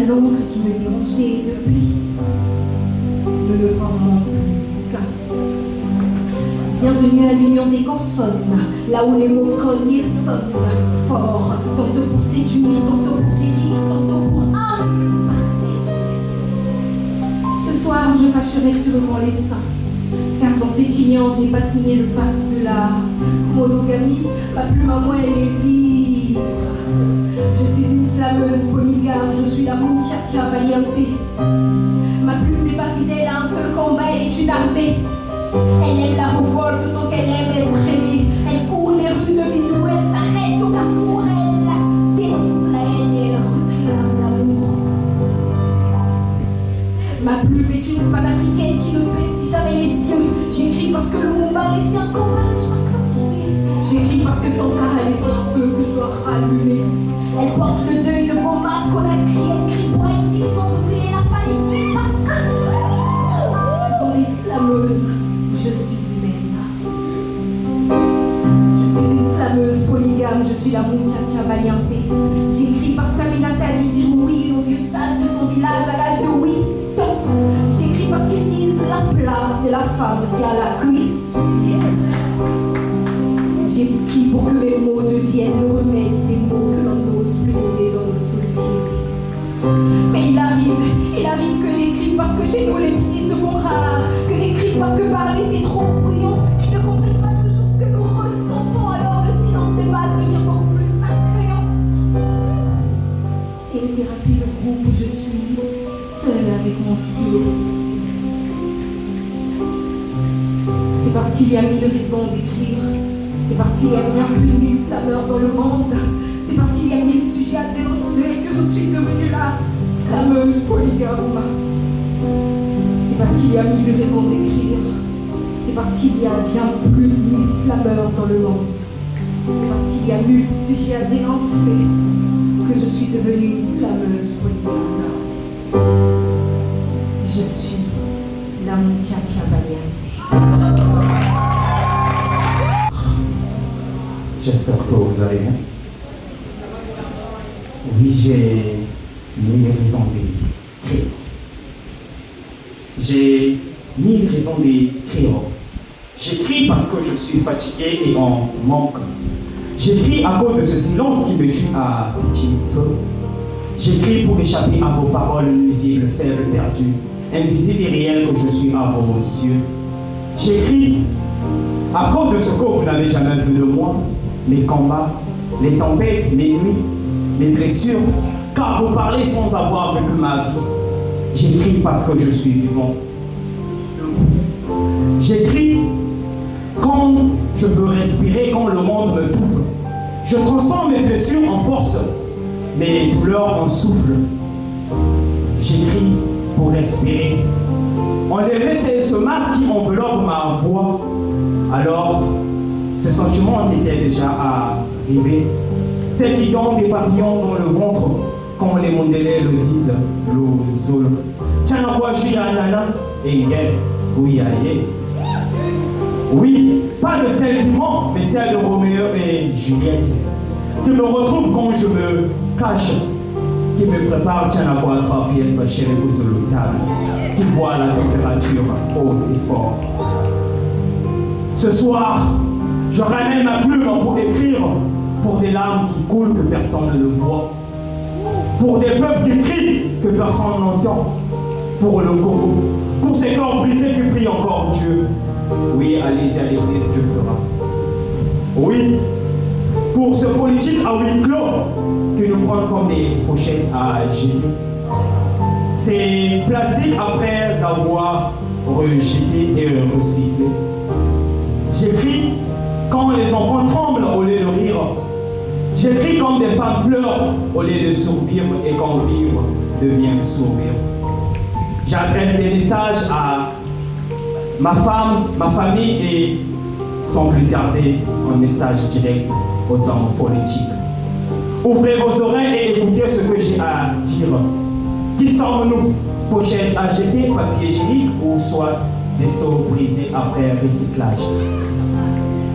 l'encre qui me dérangeait depuis ne me forment plus qu'un. Bienvenue à l'union des consonnes, là où les mots cognent et sonnent fort, tantôt pour séduire, tantôt pour guérir, tantôt pour marteler. Ce soir, je fâcherai sûrement les saints, car dans cette union, je n'ai pas signé le pacte de la monogamie. Ma plume à moi, elle est libre. Je suis une slameuse polygame, je suis la muchacha valiente. Ma plume n'est pas fidèle à un seul combat, elle est une armée. Elle aime la révolte autant qu'elle aime être aimée. Elle court les rues de ville où elle s'arrête au carrefour. Elle dénonce la haine et elle réclame l'amour. Ma plume est une panafricaine qui ne baisse si jamais les yeux. J'écris parce que le Lumumba a laissé un combat et je dois continuer. J'écris parce que Sankara a laissé un feu que je dois rallumer. Elle porte le deuil de Goma, Conakry, elle crie pour Haïti sans oublier la Palestine parce que on est slameuse. Je suis humaine. Je suis une slameuse polygame, je suis la muchacha valiante. J'écris parce qu'Aminata a dû dire oui au vieux sage de son village à l'âge de 8 ans. J'écris parce qu'il mise la place de la femme si à la cuisine. J'écris pour que mes mots deviennent le remède des mots que l'on n'ose plus nommer dans nos sociétés. Mais il arrive que j'écrive parce que chez nous les psys se font rares, que j'écrive parce que parler c'est trop bouillant, ils ne comprennent pas toujours ce que nous ressentons, alors le silence des vases devient beaucoup plus accueillant. C'est une thérapie de groupe où je suis seule avec mon style. C'est parce qu'il y a 1000 raisons d'écrire, c'est parce qu'il y a bien plus de 1000 slameurs dans le monde, c'est parce qu'il y a 1000 sujets à dénoncer que je suis devenue la slameuse polygame. C'est parce qu'il y a 1000 raisons d'écrire, c'est parce qu'il y a bien plus de 1000 slameurs dans le monde, c'est parce qu'il y a 1000 sujets à dénoncer que je suis devenue une slameuse polygame. Je suis la muchacha valiente. J'espère que vous allez bien. Oui, j'ai 1000 raisons d'écrire. J'ai 1000 raisons d'écrire. J'écris parce que je suis fatigué et en manque. J'écris à cause de ce silence qui me tue à petit feu. J'écris pour échapper à vos paroles nuisibles, faibles, perdues, invisibles et réelles que je suis à vos yeux. J'écris à cause de ce que vous n'avez jamais vu de moi, les combats, les tempêtes, les nuits, les blessures, car vous parlez sans avoir vécu ma vie. J'écris parce que je suis vivant. J'écris quand je veux respirer, quand le monde me touche. Je transforme mes blessures en force, mes douleurs en souffle. J'écris pour respirer. Enlever ce masque qui enveloppe ma voix. Alors, ce sentiment était déjà arrivé. C'est qui donne des papillons dans le ventre, comme les Mondelais le disent, le zolo. Oui, pas de celle qui ment, mais celle de Roméo et Juliette, qui me retrouve quand je me cache, qui me prépare Tianakwa 3 pièces chez les sur le table, qui voit la température aussi fort. Ce soir, je ramène ma plume pour écrire, pour des larmes qui coulent que personne ne voit, pour des peuples qui crient que personne n'entend, pour le Congo, pour ces corps brisés qui prient encore Dieu. Oui, allez-y à l'église, Dieu fera. Oui, pour ce politique à huis clos qui nous prend comme des pochettes à gérer. C'est plastique après avoir rejeté et recyclé. J'écris quand les enfants tremblent au lieu de rire. J'écris quand des femmes pleurent au lieu de survivre et quand vivre devient sourire. J'adresse des messages à ma femme, ma famille et sans plus tarder un message direct aux hommes politiques. Ouvrez vos oreilles et écoutez ce que j'ai à dire. Qui sommes-nous? Pochettes à jeter, papier hygiénique ou soit des seaux brisés après recyclage.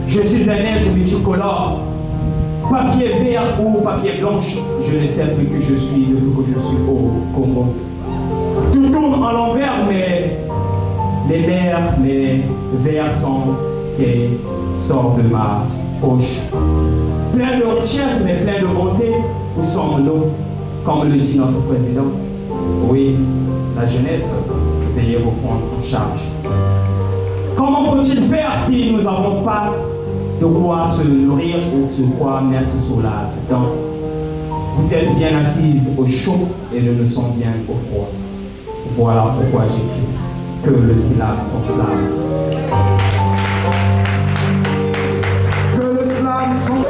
Je suis un être multicolore, papier vert ou papier blanche, je ne sais plus que je suis depuis que je suis au Congo. Tout tourne à l'envers, mais les mers, mes vers sont qui sortent de ma poche. Plein de richesses, mais plein de bonté, où sommes-nous, comme le dit notre président? Oui, la jeunesse, veuillez vous prendre en charge. Comment faut-il faire si nous n'avons pas de quoi se nourrir ou de quoi mettre sous la dent? Vous êtes bien assises au chaud et nous ne sommes bien au froid. Voilà pourquoi j'écris que le slam s'enflamme. Que le slam s'enflamme.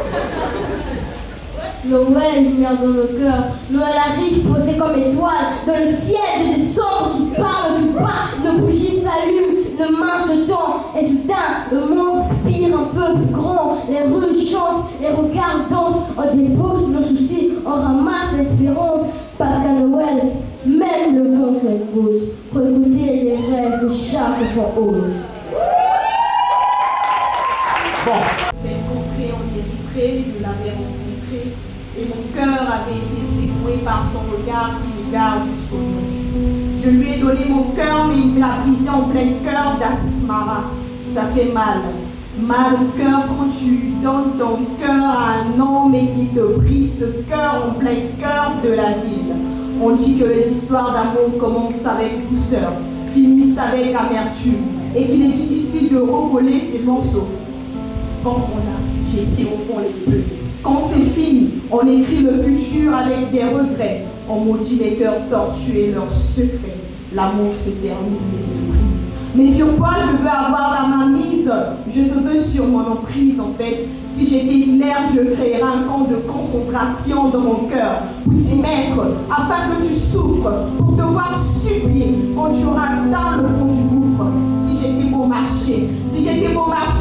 Noël, lumière dans nos cœurs. Noël arrive posé comme étoile dans le ciel de décembre qui parle tout bas. Nos bougies s'allument, nos mains se tendent. Et soudain, le monde respire un peu plus grand. Les rues chantent, les regards dansent. On dépose nos soucis, on ramasse l'espérance. Parce qu'à Noël, même le vent fait une pause pour écouter les rêves que chaque enfant ose. Bon. C'est concret en Érythrée, je l'avais rencontré et mon cœur avait été secoué par son regard qui me garde jusqu'aujourd'hui. Je lui ai donné mon cœur, mais il me l'a brisé en plein cœur d'Asmara. Ça fait mal. Mal au cœur quand tu donnes ton cœur à un homme et qu'il te brise ce cœur en plein cœur de la ville. On dit que les histoires d'amour commencent avec douceur, finissent avec amertume et qu'il est difficile de recoller ces morceaux. Quand on a jeté au fond les bleus. Quand c'est fini, on écrit le futur avec des regrets. On maudit les cœurs tortus et leurs secrets. L'amour se termine et se brise. Mais sur quoi je veux avoir la main mise? Je te veux sur mon emprise en fait. Si j'étais clair, je créerais un camp de concentration dans mon cœur pour t'y mettre, afin que tu souffres, pour te voir supplier quand tu auras atteint le fond du gouffre. Si j'étais beau marché,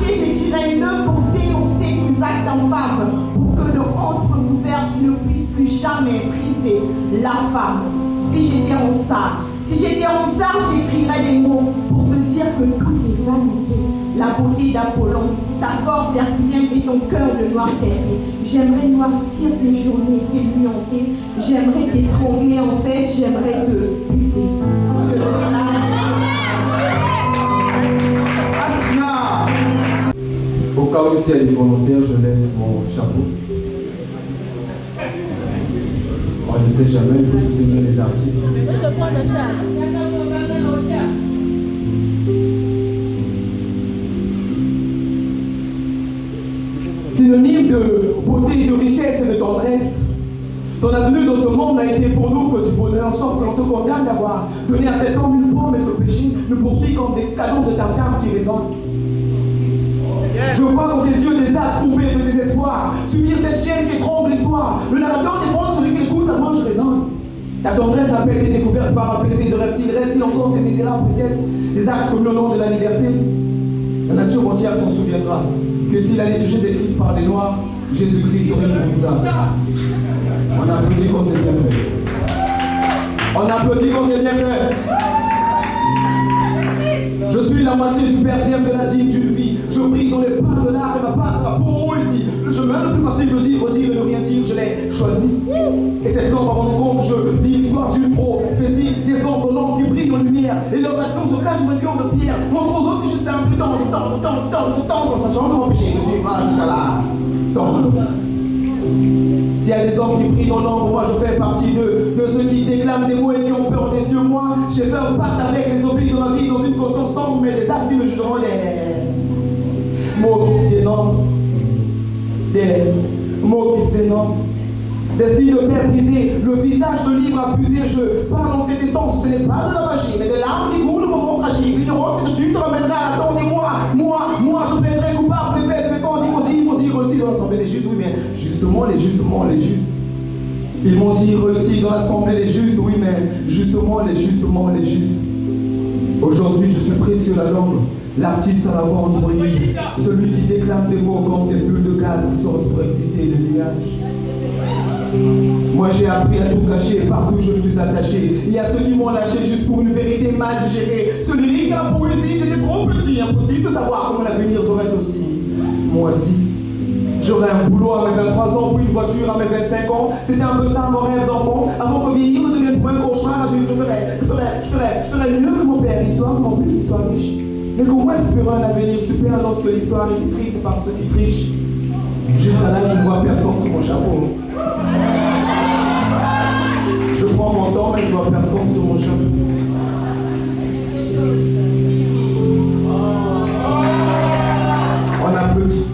j'écrirais une œuvre pour dénoncer tes actes infâmes, pour que de honte recouverte tu ne puisses plus jamais briser la femme. Si j'étais Ronsard, j'écrirais des mots pour te dire que tout est vanité. La beauté d'Apollon, ta force herculienne et ton cœur de noir terrier. J'aimerais noircir tes journées, tes nuits hantées. J'aimerais t'étrangler en fait, j'aimerais te buter. Que le slam. Asna. Au cas où c'est volontaire, je laisse mon chapeau. On ne sait jamais, il faut soutenir les artistes. Il faut se prendre en charge. Synonyme de beauté, de richesse et de tendresse. Ton avenue dans ce monde n'a été pour nous que du bonheur, sauf que l'on te condamne d'avoir donné à cet homme une pomme et ce péché nous poursuit comme des cadences de tam-tam qui résonnent. Je vois dans tes yeux des actes troublés de désespoir, subir cette chaîne qui tremble l'histoire. Le narrateur des mondes, celui qui écoute, à moi je résonne. Ta tendresse n'a pas été découverte par un plaisir de reptile, reste silencieux et misérable peut-être des actes commis au nom de la liberté. La nature entière s'en souviendra que si la liturgie est écrite par les Noirs, Jésus-Christ serait le ça. On applaudit qu'on s'est bien fait. On applaudit qu'on s'est bien fait. Je suis la moitié du bergère de la dîme d'une vie. Je brille dans les pas de l'art et ma passe va pour moi ici. Le chemin le plus facile de dire, redire et ne rien dire, je l'ai choisi. Et cette lampe à mon compte, je vis l'histoire d'une prophétie. Des ombres longues qui brillent en lumière. Et leurs actions se cachent dans un cœur de pierre. Montre aux autres que je sais un peu tant, sachant que m'empêcher de suivre jusqu'à là. S'il y a des hommes qui brillent dans l'ombre, moi je fais partie de ceux qui déclament des mots et qui ont peur des cieux. Moi, j'ai fait un pacte avec les obéis de ma vie dans une conscience sombre, mais les actes qui me jugeront les mots qui se dénomment. Des mots qui se dénomment. Des signes de père brisé, le visage se livre abusé. Je parle en quintessence, ce n'est pas de la magie, mais des larmes qui coulent au moment fragile. L'ignorance que tu te ramèneras à la et moi, je plaiderai coupable des faits, mais quand ils m'ont dit réussi dans l'assemblée des justes, oui, mais justement les justes. Ils m'ont dit réussi dans l'assemblée des justes, oui, mais justement les justes. Aujourd'hui, je suis pris sur la langue, l'artiste à la voix endroyée, celui qui déclame des mots comme des bulles de gaz qui sortent pour exciter le nuage. Moi j'ai appris à tout cacher, partout je me suis attaché. Il y a ceux qui m'ont lâché juste pour une vérité mal digérée. Ce lyrique à la poésie, j'étais trop petit, impossible de savoir comment l'avenir serait aussi moisi. J'aurais un boulot à mes 23 ans ou une voiture à mes 25 ans. C'était un peu ça mon rêve d'enfant. Avant que vieillir ne devienne pour un cauchemar, je ferais mieux que mon père, histoire que mon pays soit riche. Mais comment espérer un avenir super lorsque l'histoire est écrite par ceux qui trichent? Jusqu'à là, je ne vois personne sur mon chapeau. Je prends mon temps, mais je vois personne sur mon chapeau. On applaudit.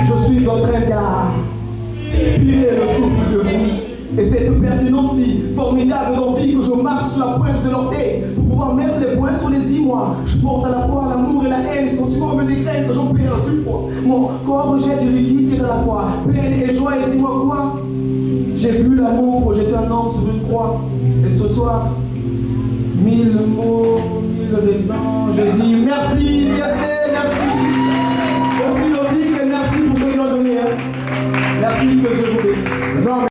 Je suis en train d'aspirer le souffle de vie. Et cette pertinente si formidable envie que je marche sur la pointe de l'orteil pour pouvoir mettre les points sur les i, moi. Je porte à la fois l'amour et la haine, sentiments me dégraignent que j'en perds du poids. Mon corps rejette du liquide qui est à la fois peine et joie, et dis-moi quoi? J'ai vu l'amour projeter un homme sur une croix. Et ce soir, 1000 mots, 1000 raisons, je dis merci, merci. Aussi Lobic, et merci pour ce qu'ils ont donné. Merci, que Dieu vous bénisse. Non,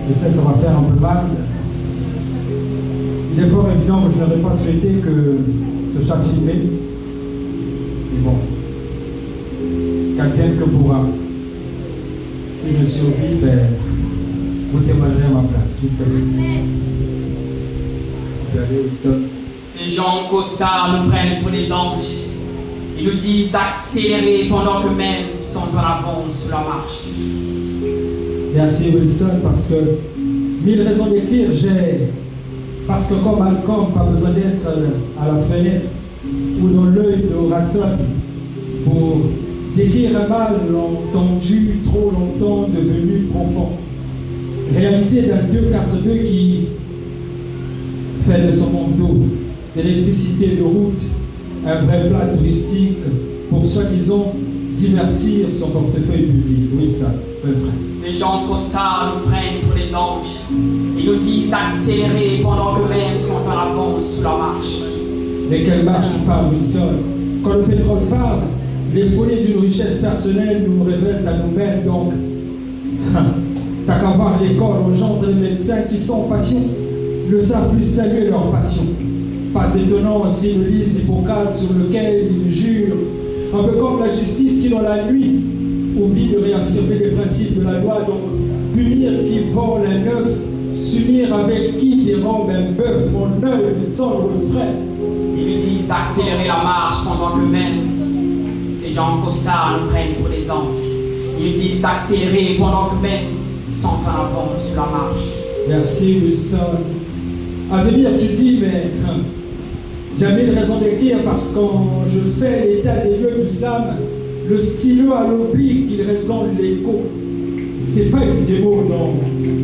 Je sais que ça va faire un peu mal. Il est fort évident que je n'aurais pas souhaité que ce soit filmé. Mais bon, qu'advienne que pourra. Si je survis, ben, vous témoignerez à ma place. Oui, c'est vrai. Ces gens costards nous prennent pour des anges. Ils nous disent d'accélérer pendant que même sont en avance sur la marche. Merci Wilson, parce que 1000 raisons d'écrire, j'ai. Parce que comme Malcolm, pas besoin d'être à la fenêtre ou dans l'œil de Rasson pour décrire un mal entendu trop longtemps, devenu profond. Réalité d'un 242 qui fait de son monde d'eau, d'électricité, de route, un vrai plat touristique pour soi-disant divertir son portefeuille public. Oui, ça, refrain. Ces gens costards nous prennent pour des anges. Ils nous disent d'accélérer pendant que même sont en avance sur la marche. Mais quelle marche tu parles, Wilson? Quand le pétrole parle, les folies d'une richesse personnelle nous révèlent à nous-mêmes, donc. T'as qu'à voir l'école engendre les médecins qui sont passion, ne savent plus saluer leur passion. Pas étonnant s'ils lisent Hippocrate sur lequel ils jurent, un peu comme la justice qui dans la nuit oublie de réaffirmer les principes de la loi, donc punir qui vole un œuf, s'unir avec qui dérobe un bœuf, mon œil lui sent le refrain. Ils nous disent d'accélérer la marche pendant que même ces gens costards nous prennent pour des anges. Ils nous disent d'accélérer pendant que même sont en avance sur la marche. Merci Wilson. À venir, tu dis, mais j'ai mis de raison d'écrire parce que quand je fais l'état des lieux du slam, le stylo à l'oblique, il résonne l'écho. C'est pas une démo, non.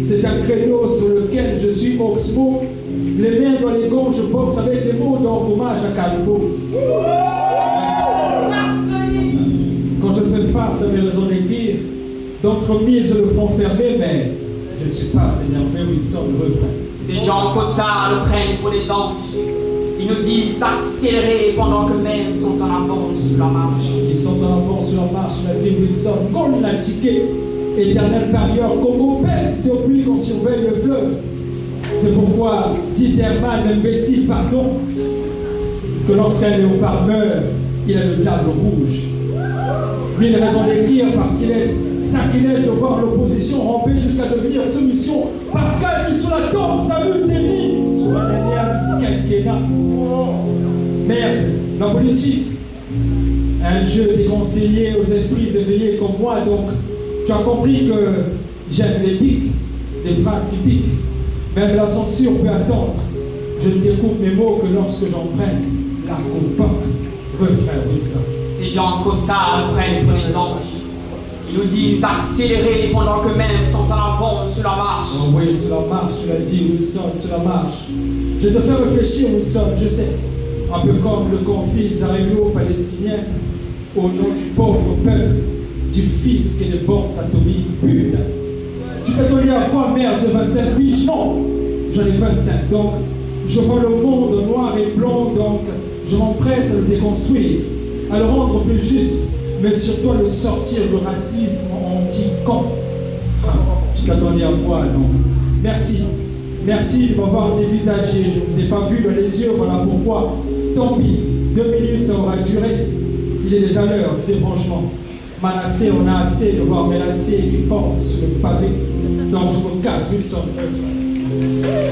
C'est un créneau sur lequel je suis Oxmo. Les mains dans les gants, je boxe avec les mots, donc hommage à Calbo. Quand je fais face à mes raisons d'écrire, d'entre mille je le front fermé, mais je ne suis pas énervé, Wilson, le refrain. Ces gens costards nous prennent pour des anges. Ils nous disent d'accélérer pendant que même sont en avance sur la marche. Ils sont en avance sur la marche, l'a dit Wilson. Gaulle l'a tiqué. Éternel parieur, Congo bête depuis qu'on surveille le fleuve. C'est pourquoi, dit Herman, imbécile, pardon, que lorsqu'un léopard meurt, il a le diable rouge. 1000 raisons d'écrire parce qu'il est sacrilège de voir l'opposition ramper jusqu'à devenir soumission. Pascal qui sous la tombe salue Denis sur un dernier quinquennat. Merde, la politique, un jeu déconseillé aux esprits éveillés comme moi, donc tu as compris que j'aime les pics, les phrases qui piquent. Même la censure peut attendre. Je ne découpe mes mots que lorsque j'emprunte la compote. Refrain, Wilson. Ces gens costards nous prennent pour des anges. Ils nous disent d'accélérer pendant que même sont en avance sur la marche. Oh oui, sur la marche, tu l'as dit, Wilson, sur la marche. Je te fais réfléchir, Wilson, je sais. Un peu comme le conflit israélo-palestinien, au nom du pauvre peuple, du fisc et des bombes atomiques. Putain! Tu t'attendais à quoi, merde, j'ai 25 piges? Non! J'en ai 25, donc je vois le monde noir et blanc, donc je m'empresse à le déconstruire, à le rendre plus juste, mais surtout à le sortir du racisme anti-camp. Tu Tu t'attendais à quoi, non? Merci. Merci de m'avoir dévisagé. Je ne vous ai pas vu dans les yeux, voilà pourquoi. Tant pis, 2 minutes ça aura duré. Il est déjà l'heure du débranchement. Manassé, on a assez de voir Mélassé qui porte sur le pavé. Donc je me casse, Wilson.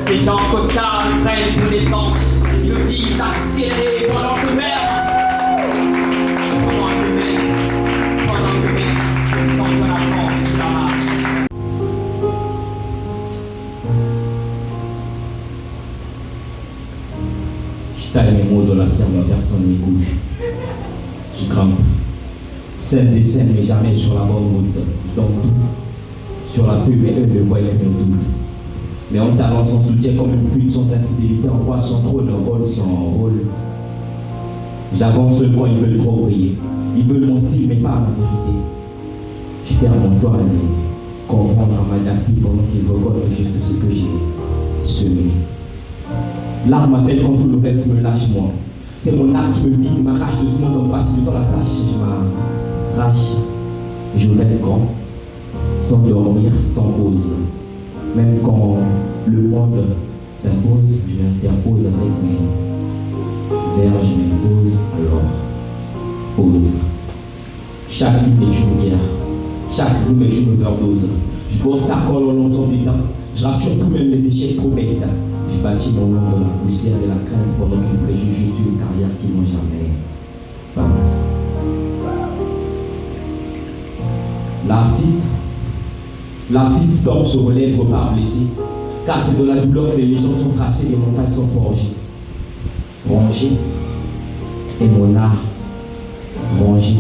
Ces gens en costard nous prennent pour des anges. Ils nous disent d'accélérer pendant que même sans qu'on avance sur la marche. Je taille mes mots dans la pierre, mais personne ne m'écoute. Je grimpe. Scènes et scènes, mais jamais sur la bonne route. Je donne tout. Sur la pub, mais eux ne voient que mes doutes. Mais en talent sans soutien, comme une pute sans infidélité, en roi sans trône, un rôle sans rôle. J'avance seul quand ils veulent trop briller. Ils veulent mon style, mais pas ma vérité. Je perds mon temps à les comprendre, à m'adapter pendant qu'ils reconnaissent juste ce que j'ai semé. L'art m'appelle quand tout le reste me lâche, moi. C'est mon art qui me vide, m'arrache de ce monde en facilitant la tâche. Je m'arrache, je rêve grand, sans dormir, sans pause. Même quand le monde s'impose, je m'interpose avec mes vers, je m'impose, alors pause. Chaque ligne est une guerre, chaque rime est une overdose. Je bosse la colle au long sans dédain, je rature tout même les échecs trop bêtes. Je bâtis mon nom dans la poussière et la crainte pendant qu'ils préjugent juste une carrière qu'ils n'ont jamais pas. L'artiste tombe, se relève, repart blessé, car c'est de la douleur que les légendes sont tracées, les montagnes sont forgées. Rangé est mon art, rangé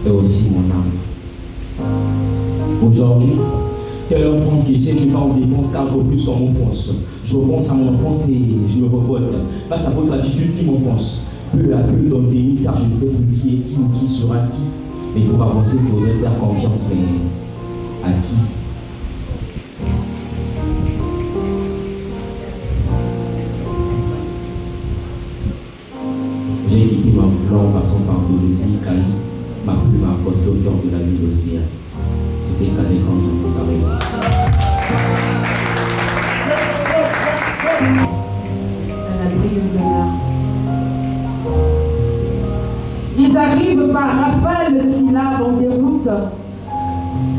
est aussi mon âme. Aujourd'hui, tel enfant qui sait, je pars en défense car je repousse comme m'enfonce. Je repense à mon enfance et je me révolte face à votre attitude qui m'enfonce. Peu à peu dans le déni car je ne sais plus qui est qui ou qui sera qui. Mais pour avancer, il faudrait faire confiance, mais à qui? J'ai quitté ma fleur en passant par Dolosie, Cali, ma plume apostée au cœur de la ville océan. C'était Cadet quand je me sa raison. Ils arrivent par rafales, syllabes en déroute,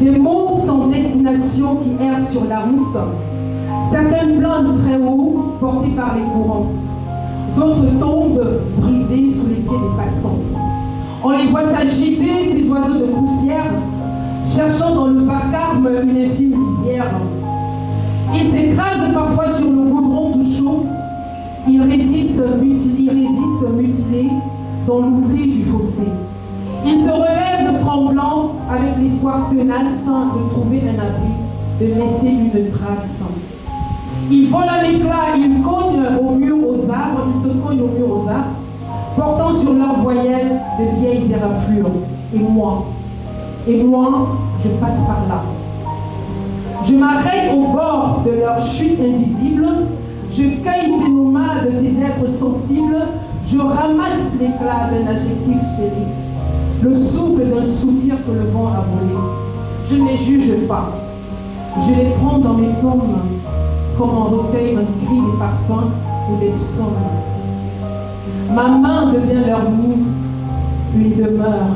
des mots sans destination qui errent sur la route. Certaines planent très haut, portées par les courants. D'autres tombent, brisées sous les pieds des passants. On les voit s'agiter, ces oiseaux de poussière, cherchant dans le vacarme une infime lisière. Ils s'écrasent parfois sur le goudron tout chaud. Ils résistent mutilés dans l'oubli du fossé. Ils se relèvent tremblants avec l'espoir tenace de trouver un abri, de laisser une trace. Ils volent à l'éclat, ils cognent au mur, aux arbres, ils se cognent au mur, aux arbres, portant sur leurs voyelles de vieilles éraflures. Et moi, je passe par là. Je m'arrête au bord de leur chute invisible, je cueille ces nomades, ces êtres sensibles, je ramasse l'éclat d'un adjectif fêlé, le souffle d'un soupir que le vent a volé. Je ne les juge pas, je les prends dans mes paumes, comme on recueille un cri des parfums ou des psaumes. Ma main devient leur nid, une demeure,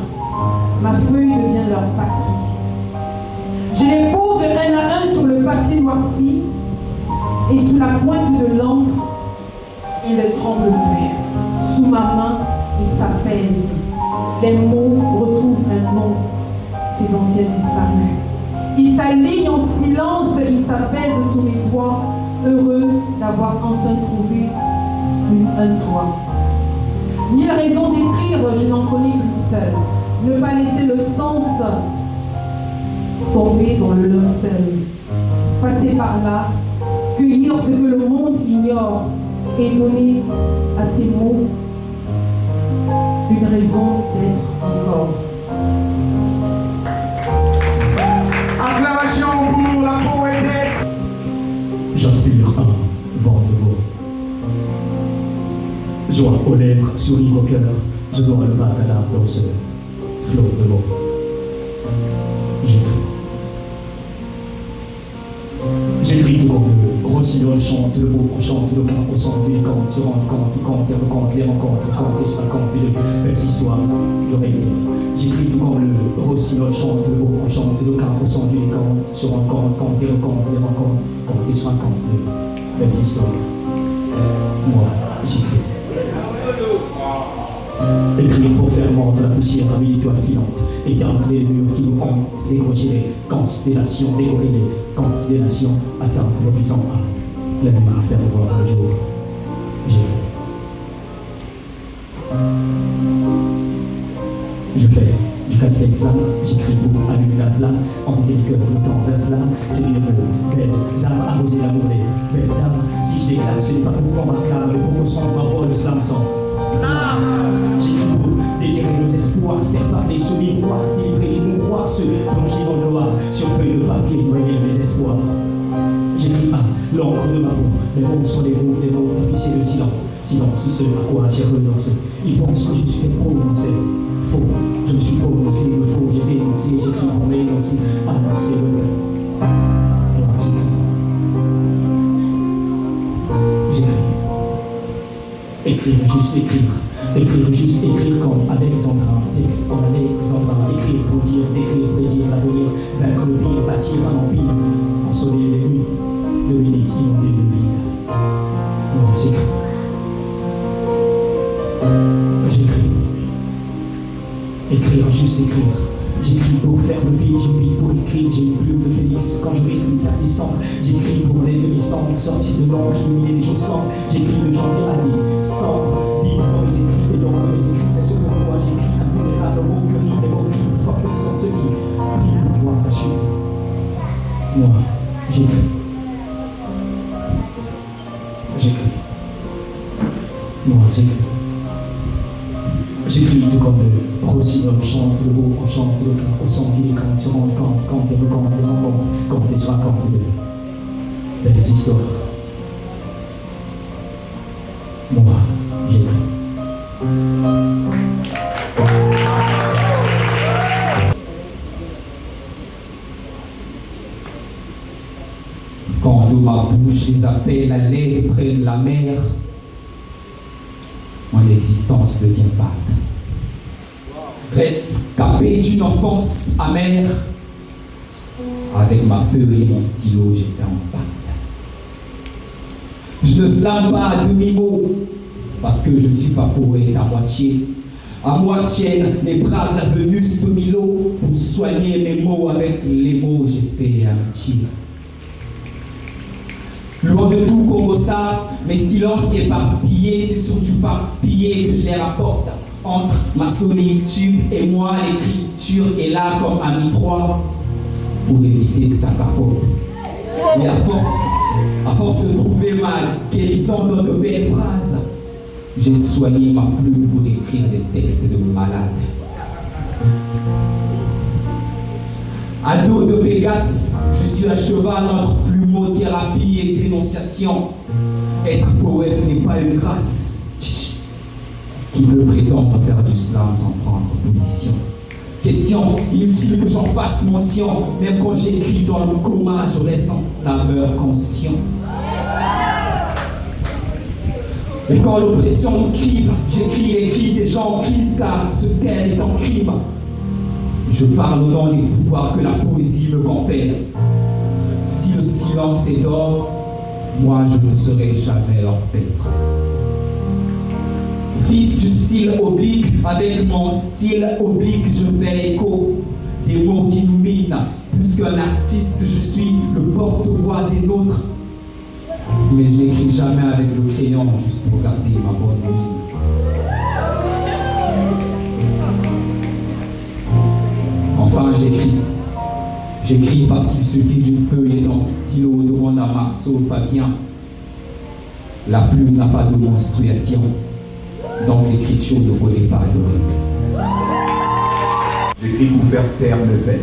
ma feuille devient leur patrie. Je les pose un à un sur le papier noirci, et sous la pointe de l'encre, ils ne tremblent plus. Sous ma main, ils s'apaisent. Les mots retrouvent un nom, ces anciens disparus. Ils s'alignent en silence, ils s'apaisent sous mes doigts, heureux d'avoir enfin trouvé un toit. 1000 raisons d'écrire, je n'en connais qu'une seule. Ne pas laisser le sens tomber dans le linceul. Passer par là, cueillir ce que le monde ignore et donner à ces mots une raison d'être encore. Acclamation pour la poétesse. J'aspire un vent nouveau. Joie aux lèvres, sourire au cœur, je dois le vague à l'âme dans ce flot de mots. J'écris. J'écris tout comme le rossignol chante, le beau chante, le camp au son du compte, se rendre compte, et recompte, les rencontres, compte et se raconte de belles histoires, je rêve. J'écris tout comme le rossignol chante, le beau chante, le camp au son du compte, se rendre compte et recompte, les rencontres, compte et se raconte de belles histoires. Moi, j'écris. Écrire pour faire mordre la poussière à l'étoile filante, éteindre les murs qui nous hantent, décrocher les constellations, décorer les constellations, atteindre l'horizon à la lumière, faire voir le jour. Je fais du capitaine flamme, j'écris pour allumer la flamme, envoyer les cœurs le temps vers l'âme, séduire de belles âmes, arroser l'amour des belles dames. Si je déclame, ce n'est pas pour qu'on m'acclame, mais pour qu'on sente ma voix, le slam sans. J'écris pour délirer nos espoirs, faire parler ce miroir, délivrer du mouroir, se plonger dans le noir, sur feuille de papier, noyer mes espoirs. J'écris à l'encre de ma peau, les mots sont des mots tapissiers de silence, silence, ce à quoi j'ai renoncé. Ils pensent que je suis fait prononcer, faux, je me suis prononcé, il me faut, j'ai dénoncé, j'écris pour m'énoncer, annoncer le vrai. Moi j'écris. Écrire, juste écrire. Écrire, juste écrire comme Alexandrin. Texte comme Alexandrin. Écrire pour dire, décrire, prédire l'avenir. Vaincre le pire, bâtir un empire. Ensoleiller les nuits, de minutes inondées de vie. Moi j'écris. J'écris. Écrire, juste écrire. J'écris pour faire le vide, je vis pour écrire, j'ai une plume de phénix quand je brise une faire descendre. J'écris pour les demi-cendres, sortir de l'ombre, illuminer les jours sombres. J'écris de janvier à décembre, vivre dans mes écrits et dans mes écrits, c'est ce pourquoi j'écris invulnérable, mots que rient, les mots qui plus fort que sont ceux qui prient pour voir la chute. Moi, j'écris. J'écris. Moi, j'écris. J'écris tout comme le rossignol chante, le beau chante, le camp au son du camp, se rend compte, quand et recompte, les rencontres, quand et se raconte de belles histoires. Moi, j'écris. Quand de ma bouche les appels à l'aide prennent la mer, mon existence devient vague. Rescapé d'une enfance amère, avec ma feuille et mon stylo, j'ai fait un pacte. Je ne slame pas à demi-mot, parce que je ne suis pas poète à moitié. À moitié, les bras de la Vénus de Milo, pour soigner mes mots avec les mots, j'ai fait amitié. Loin de tout comme ça, mes silences éparpillés, c'est sur du papier que je les rapporte. Entre ma solitude et moi, l'écriture est là comme ami 3 pour éviter que ça capote. Et à force de trouver ma guérison dans de belles phrases, j'ai soigné ma plume pour écrire des textes de malade. Ado de Pégase, je suis à cheval entre plumeau-thérapie et dénonciation. Être poète n'est pas une grâce. Qui peut prétendre faire du slam sans prendre position? Question, inutile que j'en fasse mention. Même quand j'écris dans le coma, je reste un slameur conscient. Et quand l'oppression me crible, j'écris les cris des gens en crise, car se taire est un crime. Je parle au nom des pouvoirs que la poésie me confère. Si le silence est d'or, moi je ne serai jamais orfèvre. Fils du style oblique, avec mon style oblique, je fais écho des mots qui nous minent. Plus qu'un artiste, je suis le porte-voix des nôtres. Mais je n'écris jamais avec le crayon, juste pour garder ma bonne mine. Enfin, j'écris. J'écris parce qu'il suffit d'une feuille et d'un stylo, demande à Marceau Fabien. La plume n'a pas de menstruation. Donc l'écriture ne connaît pas de règles. J'écris pour faire taire mes peines.